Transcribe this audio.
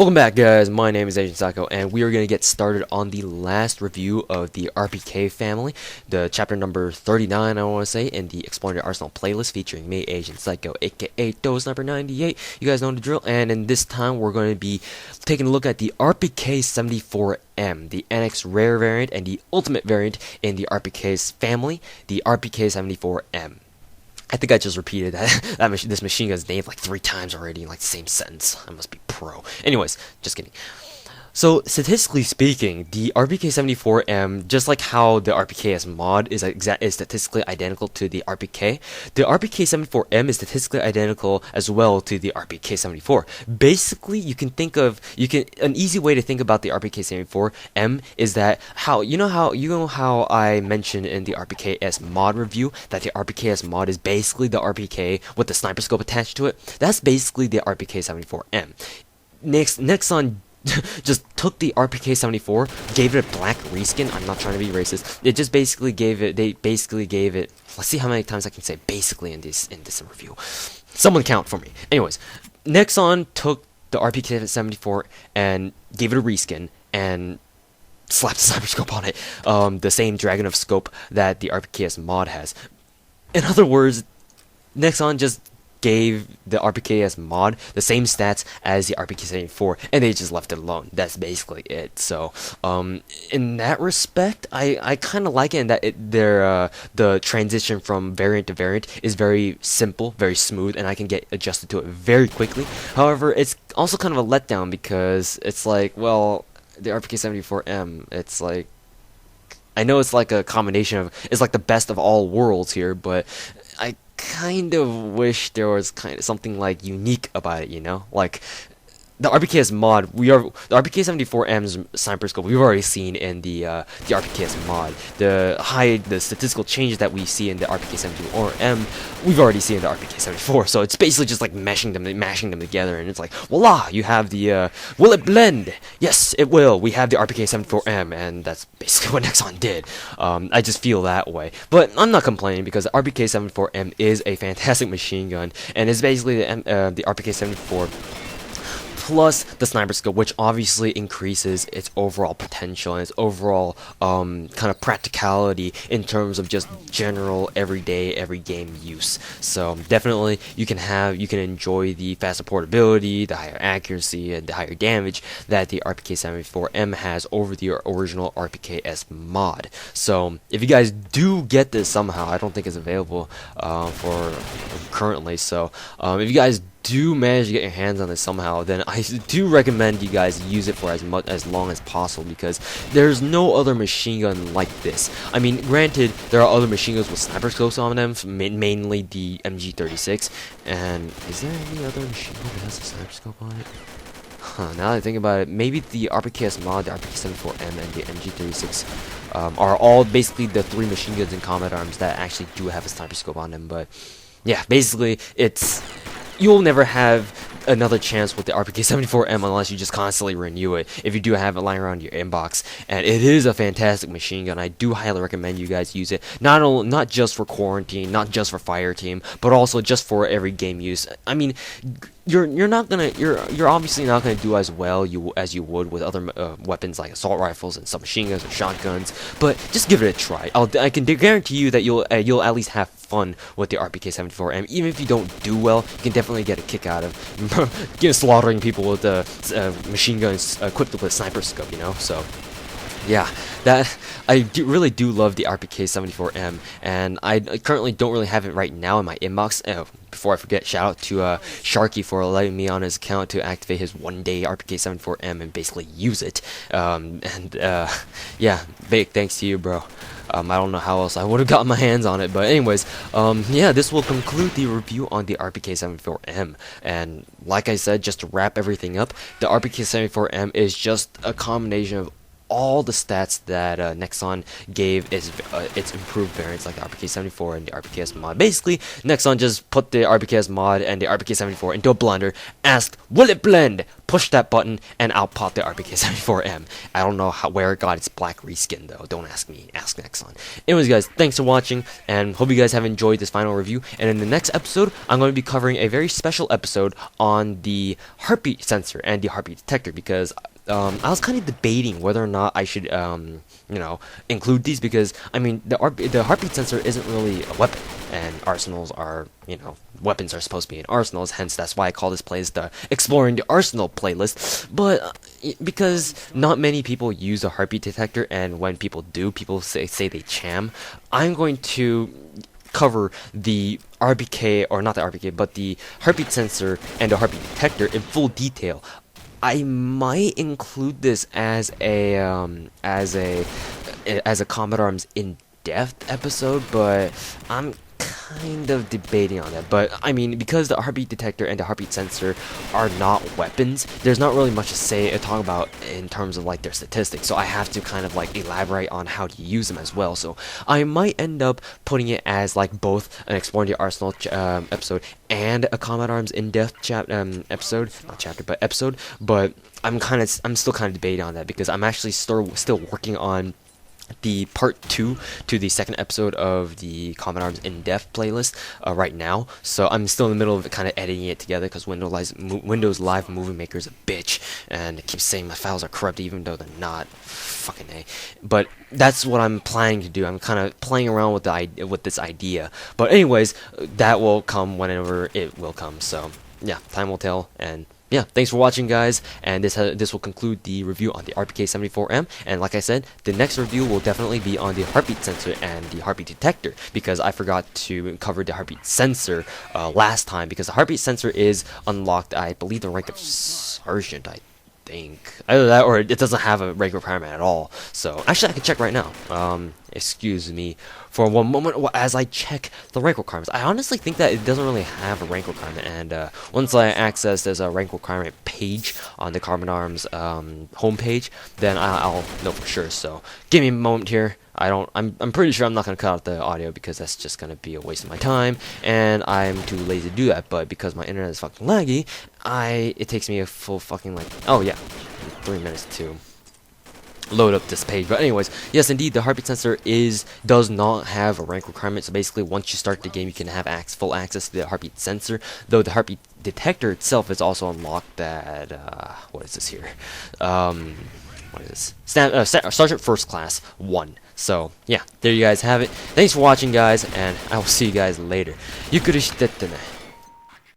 Welcome back, guys. My name is Agent Psycho, and we are going to get started on the last review of the RPK family, the chapter number 39, I want to say, in the Exploring the Arsenal playlist featuring me, Agent Psycho, aka ToTheIdiotMobile. You guys know the drill, and in this time, we're going to be taking a look at the RPK74M, the NX rare variant and the ultimate variant in the RPK's family, the RPK74M. I think I just repeated this machine gun's name like 3 times already in like the same sentence. I must be pro. Anyways, just kidding. So, statistically speaking, the RPK74M, just like how the RPKS mod is statistically identical to the RPK, the RPK74M is statistically identical as well to the RPK74. Basically, an easy way to think about the RPK74M is that you know how I mentioned in the RPKS mod review that the RPKS mod is basically the RPK with the sniper scope attached to it. That's basically the RPK74M. Nexon just took the RPK74, gave it a black reskin. I'm not trying to be racist. They basically gave it. Let's see how many times I can say basically in this review. Someone count for me. Anyways, Nexon took the RPK74 and gave it a reskin and slapped the sniper scope on it. The same Dragunov scope that the RPKS mod has. In other words, Nexon just gave the RPKS mod the same stats as the RPK74, and they just left it alone. That's basically it. So, in that respect, I kind of like it in that the transition from variant to variant is very simple, very smooth, and I can get adjusted to it very quickly. However, it's also kind of a letdown because it's like, well, the RPK74M, it's like, I know it's like a combination of, it's like the best of all worlds here, but I kind of wish there was kind of something like unique about it, you know? Like the RPKS mod, the RPK74M's sniper scope we've already seen in the RPKS mod. The statistical changes that we see in the RPK74M, we've already seen in the RPK74. So it's basically just like mashing them together, and it's like, voila, you have the will it blend? Yes, it will. We have the RPK74M, and that's basically what Nexon did. I just feel that way, but I'm not complaining because the RPK74M is a fantastic machine gun, and it's basically the RPK74 plus the sniper scope, which obviously increases its overall potential and its overall kind of practicality in terms of just general everyday every game use. So definitely you can enjoy the faster portability, the higher accuracy, and the higher damage that the RPK74M has over the original RPKS mod. So if you guys do get this somehow, I don't think it's available for currently. So if you guys do manage to get your hands on this somehow, then I do recommend you guys use it for as long as possible, because there's no other machine gun like this. I mean, granted, there are other machine guns with sniper scopes on them, mainly the MG36, and is there any other machine gun that has a sniper scope on it? Huh, now that I think about it, maybe the RPKS mod, the RPK74M, and the MG36 are all basically the 3 machine guns in combat arms that actually do have a sniper scope on them. But yeah, basically, you'll never have another chance with the RPK74M unless you just constantly renew it, if you do have it lying around your inbox. And it is a fantastic machine gun. I do highly recommend you guys use it, not just for quarantine, not just for fire team, but also just for every game use. I mean, you're obviously not gonna do as well as you would with other weapons like assault rifles and submachine guns or shotguns, but just give it a try. I can guarantee you that you'll at least have fun with the RPK74M. Even if you don't do well, you can definitely get a kick out of slaughtering people with machine guns equipped with a sniper scope, you know. So yeah, I really do love the RPK74M, and I currently don't really have it right now in my inbox. Before I forget, shout out to Sharky for letting me on his account to activate his one-day RPK74M and basically use it. Yeah, big thanks to you, bro. I don't know how else I would have gotten my hands on it, but anyways, yeah, this will conclude the review on the RPK74M. And like I said, just to wrap everything up, the RPK74M is just a combination of all the stats that Nexon gave its improved variants like the RPK74 and the RPKS mod. Basically, Nexon just put the RPKS mod and the RPK74 into a blender, asked, will it blend? Push that button, and out popped the RPK74M. I don't know where it got its black reskin though. Don't ask me, ask Nexon. Anyways guys, thanks for watching, and hope you guys have enjoyed this final review. And in the next episode, I'm going to be covering a very special episode on the heartbeat sensor and the heartbeat detector, because I was kind of debating whether or not I should, you know, include these, because I mean the heartbeat sensor isn't really a weapon, and arsenals are, you know, weapons are supposed to be in arsenals. Hence, that's why I call this playlist the Exploring the Arsenal playlist. But because not many people use a heartbeat detector, and when people do, people say they jam. I'm going to cover the RPK, or not the RPK, but the heartbeat sensor and the heartbeat detector in full detail. I might include this as a Combat Arms in-depth episode, but I'm kind of debating on that. But I mean, because the heartbeat detector and the heartbeat sensor are not weapons, there's not really much to say talk about in terms of like their statistics, so I have to kind of like elaborate on how to use them as well. So I might end up putting it as like both an Exploring the Arsenal episode and a Combat Arms in-depth episode, not chapter but episode. But I'm still kind of debating on that, because I'm actually still working on the part 2 to the second episode of the Combat Arms in-depth playlist right now. So I'm still in the middle of kind of editing it together, because Windows Live Movie Maker is a bitch, and it keeps saying my files are corrupted even though they're not. Fucking A. But that's what I'm planning to do. I'm kind of playing around with this idea. But anyways, that will come whenever it will come. So yeah, time will tell. And yeah, thanks for watching, guys, and this will conclude the review on the RPK74M. And like I said, the next review will definitely be on the heartbeat sensor and the heartbeat detector, because I forgot to cover the heartbeat sensor last time, because the heartbeat sensor is unlocked, I believe, the rank of Sergeant, I think. Either that, or it doesn't have a rank requirement at all. So actually, I can check right now. Excuse me for one moment as I check the rank requirements. I honestly think that it doesn't really have a rank requirement, and once I access there's a rank requirement page on the Combat Arms homepage, then I'll know for sure. So give me a moment here. I'm pretty sure I'm not gonna cut out the audio, because that's just gonna be a waste of my time, and I'm too lazy to do that. But because my internet is fucking laggy, it takes me a full fucking, like, oh yeah, 3 minutes to load up this page. But anyways, yes, indeed, the heartbeat sensor does not have a rank requirement. So basically, once you start the game, you can have full access to the heartbeat sensor, though the heartbeat detector itself is also unlocked at what is this here, what is this, Sergeant First Class 1. So yeah, there you guys have it. Thanks for watching, guys, and I will see you guys later. ゆっくりしてってね。